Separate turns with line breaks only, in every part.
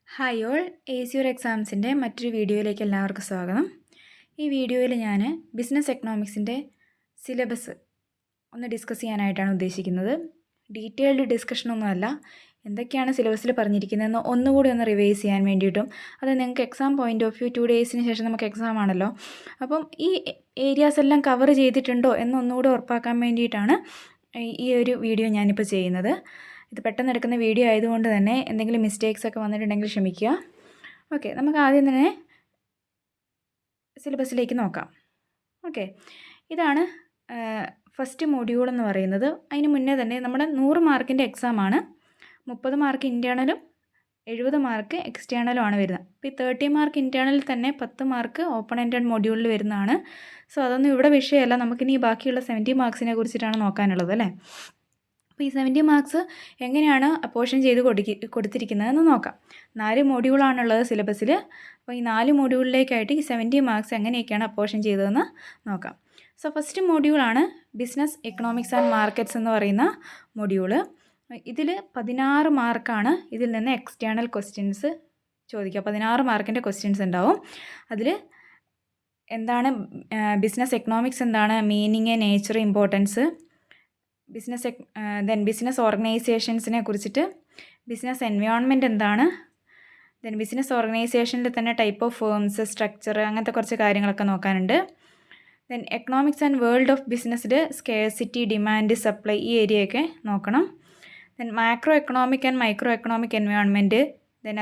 Hi all, ACUR എക്സാംസിൻ്റെ മറ്റൊരു വീഡിയോയിലേക്ക് എല്ലാവർക്കും സ്വാഗതം. ഈ വീഡിയോയിൽ ഞാൻ ബിസിനസ് എക്കണോമിക്സിൻ്റെ സിലബസ് ഒന്ന് ഡിസ്കസ് ചെയ്യാനായിട്ടാണ് ഉദ്ദേശിക്കുന്നത്. ഡീറ്റെയിൽഡ് ഡിസ്കഷനൊന്നുമല്ല, എന്തൊക്കെയാണ് സിലബസിൽ പറഞ്ഞിരിക്കുന്നതെന്ന് ഒന്നുകൂടി ഒന്ന് റിവൈസ് ചെയ്യാൻ വേണ്ടിയിട്ടും, അത് നിങ്ങൾക്ക് എക്സാം പോയിൻ്റ് ഓഫ് വ്യൂ 2 ഡേയ്സിന് ശേഷം നമുക്ക് എക്സാം ആണല്ലോ, അപ്പം ഈ ഏരിയാസ് എല്ലാം കവർ ചെയ്തിട്ടുണ്ടോ എന്നൊന്നുകൂടി ഉറപ്പാക്കാൻ വേണ്ടിയിട്ടാണ് ഈ ഒരു വീഡിയോ ഞാനിപ്പോൾ ചെയ്യുന്നത്. ഇത് പെട്ടെന്ന് എടുക്കുന്ന വീഡിയോ ആയതുകൊണ്ട് തന്നെ എന്തെങ്കിലും മിസ്റ്റേക്സ് ഒക്കെ വന്നിട്ടുണ്ടെങ്കിൽ ക്ഷമിക്കുക. ഓക്കെ, നമുക്ക് ആദ്യം തന്നെ സിലബസിലേക്ക് നോക്കാം. ഓക്കെ, ഇതാണ് ഫസ്റ്റ് മൊഡ്യൂൾ എന്ന് പറയുന്നത്. അതിന് മുന്നേ തന്നെ നമ്മുടെ 100 മാർക്കിൻ്റെ എക്സാമാണ്. 30 മാർക്ക് ഇൻറ്റേർണലും 70 മാർക്ക് എക്സ്റ്റേണലും ആണ് വരുന്നത്. അപ്പോൾ ഈ 30 മാർക്ക് ഇൻറ്റേർണലിൽ തന്നെ 10 മാർക്ക് ഓപ്പൺ എൻഡഡ് മൊഡ്യൂളിൽ വരുന്നതാണ്. സോ അതൊന്നും ഇവിടെ വിഷയമല്ല, നമുക്കിനി ബാക്കിയുള്ള 70 മാർക്സിനെ കുറിച്ചിട്ടാണ് നോക്കാനുള്ളത് അല്ലേ. അപ്പോൾ ഈ 70 മാർക്സ് എങ്ങനെയാണ് അപ്പോർഷൻ ചെയ്ത് കൊടുത്തിരിക്കുന്നതെന്ന് നോക്കാം. 4 മൊഡ്യൂളാണുള്ളത് സിലബസിൽ. അപ്പോൾ ഈ 4 മൊഡ്യൂളിലേക്കായിട്ട് ഈ 70 മാർക്സ് എങ്ങനെയൊക്കെയാണ് അപ്പോർഷൻ ചെയ്തതെന്ന് നോക്കാം. സോ ഫസ്റ്റ് മൊഡ്യൂളാണ് ബിസിനസ് എക്കണോമിക്സ് ആൻഡ് മാർക്കറ്റ്സ് എന്ന് പറയുന്ന മൊഡ്യൂള്. ഇതിൽ 16 മാർക്കാണ് ഇതിൽ നിന്ന് എക്സ്റ്റേണൽ ക്വസ്റ്റ്യൻസ് ചോദിക്കുക. 16 മാർക്കിൻ്റെ ക്വസ്റ്റ്യൻസ് ഉണ്ടാവും. അതിൽ എന്താണ് ബിസിനസ് എക്കണോമിക്സ്, എന്താണ് മീനിങ്, നേച്ചർ, ഇമ്പോർട്ടൻസ്, ബിസിനസ് ഓർഗനൈസേഷൻസിനെ കുറിച്ചിട്ട്, ബിസിനസ് എൻവയോൺമെൻറ്റ് എന്താണ്, ബിസിനസ് ഓർഗനൈസേഷനിൽ തന്നെ ടൈപ്പ് ഓഫ് ഫേംസ്, സ്ട്രക്ചർ, അങ്ങനത്തെ കുറച്ച് കാര്യങ്ങളൊക്കെ നോക്കാനുണ്ട്. എക്കണോമിക്സ് ആൻഡ് വേൾഡ് ഓഫ് ബിസിനസ്സിൽ സ്കേഴ്സിറ്റി, ഡിമാൻഡ്, സപ്ലൈ, ഈ ഏരിയയൊക്കെ നോക്കണം. Macro economic and micro economic environment,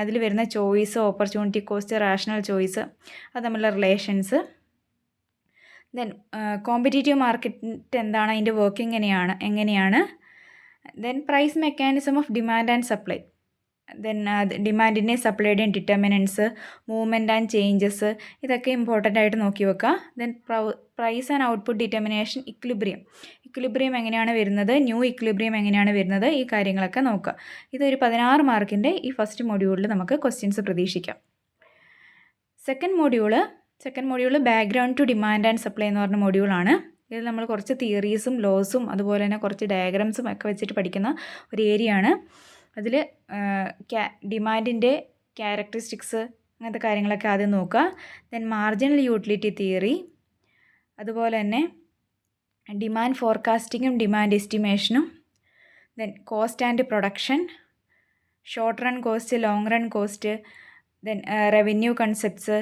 അതിൽ വരുന്ന choice, opportunity cost, rational choice, അത് തമ്മിലുള്ള റിലേഷൻസ്. കോമ്പറ്റീറ്റീവ് മാർക്കറ്റ് എന്താണ്, അതിൻ്റെ വർക്കിംഗ് എങ്ങനെയാണ്. Price mechanism of demand and supply, ഡിമാൻഡിൻ്റെയും സപ്ലൈയുടെയും ഡിറ്റർമിനൻസ്, മൂവ്മെൻറ്റ് ആൻഡ് ചേഞ്ചസ്, ഇതൊക്കെ ഇമ്പോർട്ടൻ്റ് ആയിട്ട് നോക്കി വെക്കുക. Price and output determination, equilibrium എങ്ങനെയാണ് വരുന്നത്, ന്യൂ ഇക്വിലിബ്രിയം എങ്ങനെയാണ് വരുന്നത്, ഈ കാര്യങ്ങളൊക്കെ നോക്കുക. ഇതൊരു 16 മാർക്കിൻ്റെ ഈ ഫസ്റ്റ് മൊഡ്യൂളിൽ നമുക്ക് ക്വസ്റ്റ്യൻസ് പ്രതീക്ഷിക്കാം. Second module background to demand and supply എന്ന് പറഞ്ഞ മൊഡ്യൂളാണ്. ഇതിൽ നമ്മൾ കുറച്ച് തിയറീസും ലോസും അതുപോലെ തന്നെ കുറച്ച് ഡയഗ്രാംസും ഒക്കെ വെച്ചിട്ട് പഠിക്കുന്ന ഒരു ഏരിയ ആണ്. അതിൽ ഡിമാൻഡിൻ്റെ ക്യാരക്ടറിസ്റ്റിക്സ്, അങ്ങനത്തെ കാര്യങ്ങളൊക്കെ ആദ്യം നോക്കുക. മാർജിനൽ യൂട്ടിലിറ്റി തിയറി, അതുപോലെ തന്നെ ഡിമാൻഡ് ഫോർകാസ്റ്റിങ്ങും ഡിമാൻഡ് എസ്റ്റിമേഷനും, cost and production, short run cost, long run cost, revenue concepts,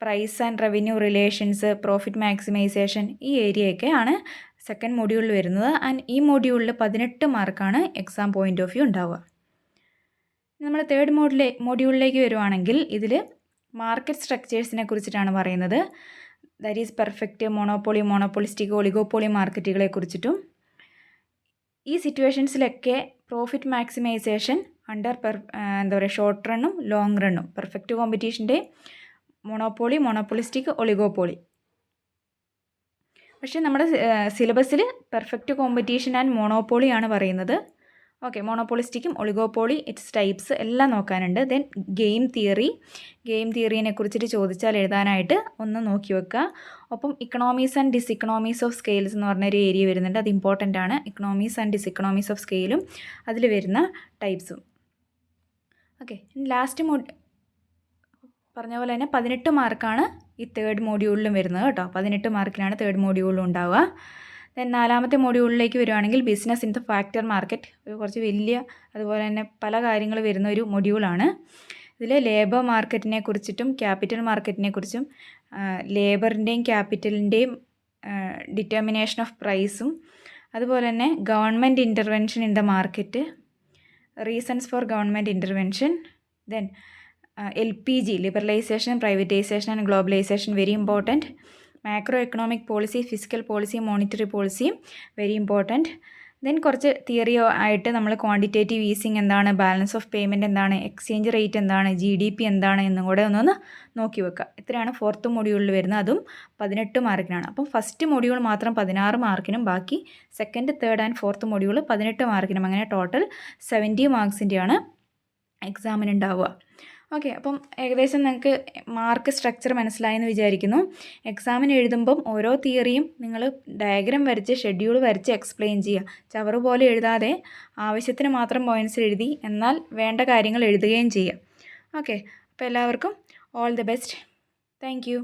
price and revenue relations, profit maximization, ഈ ഏരിയയൊക്കെ ആണ് സെക്കൻഡ് മൊഡ്യൂളിൽ വരുന്നത്. ആൻഡ് ഈ മൊഡ്യൂളിൽ 18 മാർക്കാണ് എക്സാം പോയിൻ്റ് ഓഫ് വ്യൂ ഉണ്ടാവുക. നമ്മൾ തേർഡ് മൊഡ്യൂളിലേക്ക് വരുവാണെങ്കിൽ ഇതിൽ മാർക്കറ്റ് സ്ട്രക്ചേഴ്സിനെ കുറിച്ചിട്ടാണ് പറയുന്നത്. That is perfect, monopoly, monopolistic, oligopoly മാർക്കറ്റുകളെ കുറിച്ചിട്ടും. ഈ സിറ്റുവേഷൻസിലൊക്കെ പ്രോഫിറ്റ് മാക്സിമൈസേഷൻ അണ്ടർ ഷോർട്ട് റണ്ണും ലോങ് റണ്ണും, പെർഫെക്റ്റ് കോമ്പറ്റീഷൻ്റെ മോണോപ്പൊളി, മോണോപ്പൊളിസ്റ്റിക്, ഒളിഗോപ്പൊളി. പക്ഷേ നമ്മുടെ സിലബസിൽ പെർഫെക്റ്റ് കോമ്പറ്റീഷൻ ആൻഡ് മോണോപ്പൊളി ആണ് പറയുന്നത്. ഓക്കെ, മോണോപ്പൊളിസ്റ്റിക്കും ഒളിഗോപ്പൊളി, ഇറ്റ്സ് ടൈപ്സ് എല്ലാം നോക്കാനുണ്ട്. ഗെയിം തിയറീനെ കുറിച്ചിട്ട് ചോദിച്ചാൽ എഴുതാനായിട്ട് ഒന്ന് നോക്കി വെക്കുക. ഒപ്പം ഇക്കണോമീസ് ആൻഡ് ഡിസ്ഇക്കണോമീസ് ഓഫ് സ്കെയിൽസ് എന്ന് പറഞ്ഞൊരു ഏരിയ വരുന്നുണ്ട്. അത് ഇമ്പോർട്ടൻ്റ് ആണ്. ഇക്കണോമീസ് ആൻഡ് ഡിസ്ഇക്കണോമീസ് ഓഫ് സ്കെയിലും അതിൽ വരുന്ന ടൈപ്സും. ഓക്കെ, ലാസ്റ്റ് പറഞ്ഞ പോലെ തന്നെ 18 മാർക്കാണ് ഈ തേർഡ് മൊഡ്യൂളിലും വരുന്നത് കേട്ടോ. 18 മാർക്കിനാണ് തേർഡ് മൊഡ്യൂളിലും ഉണ്ടാവുക. നാലാമത്തെ മൊഡ്യൂളിലേക്ക് വരുവാണെങ്കിൽ business in the factor market, ഒരു കുറച്ച് വലിയ അതുപോലെ തന്നെ പല കാര്യങ്ങൾ വരുന്ന ഒരു മൊഡ്യൂളാണ്. ഇതിൽ ലേബർ മാർക്കറ്റിനെ കുറിച്ചിട്ടും ക്യാപിറ്റൽ മാർക്കറ്റിനെ കുറിച്ചും, ലേബറിൻ്റെയും ക്യാപിറ്റലിൻ്റെയും ഡിറ്റർമിനേഷൻ ഓഫ് പ്രൈസും, അതുപോലെ തന്നെ government intervention in the market, reasons for government intervention, LPG, liberalisation, privatisation and globalisation, very important. Macro economic policy, fiscal policy, monetary policy, very important. കുറച്ച് തിയറി ആയിട്ട് നമ്മൾ ക്വാണ്ടിറ്റേറ്റീവ് ഈസിങ് എന്താണ്, balance of payment എന്താണ്, exchange rate എന്താണ്, GDP എന്താണ് എന്നും കൂടെ ഒന്ന് നോക്കി വെക്കുക. ഇത്രയാണ് ഫോർത്ത് മൊഡ്യൂളിൽ വരുന്നത്. അതും 18 മാർക്കിനാണ്. അപ്പം ഫസ്റ്റ് മൊഡ്യൂൾ മാത്രം 16 മാർക്കിനും ബാക്കി second, third and fourth module 18 മാർക്കിനും, അങ്ങനെ ടോട്ടൽ 70 മാർക്സിൻ്റെയാണ് എക്സാമിനുണ്ടാവുക. ഓക്കെ, അപ്പം ഏകദേശം നിങ്ങൾക്ക് മാർക്ക് സ്ട്രക്ചർ മനസ്സിലായെന്ന് വിചാരിക്കുന്നു. എക്സാമിന് എഴുതുമ്പം ഓരോ തിയറിയും നിങ്ങൾ ഡയഗ്രാം വരച്ച് ഷെഡ്യൂൾ വരച്ച് എക്സ്പ്ലെയിൻ ചെയ്യുക. ചവറ് പോലെ എഴുതാതെ ആവശ്യത്തിന് മാത്രം പോയിൻറ്റ്സ് എഴുതി എന്നാൽ വേണ്ട കാര്യങ്ങൾ എഴുതുകയും ചെയ്യുക. ഓക്കെ, അപ്പോൾ എല്ലാവർക്കും all the best. Thank you.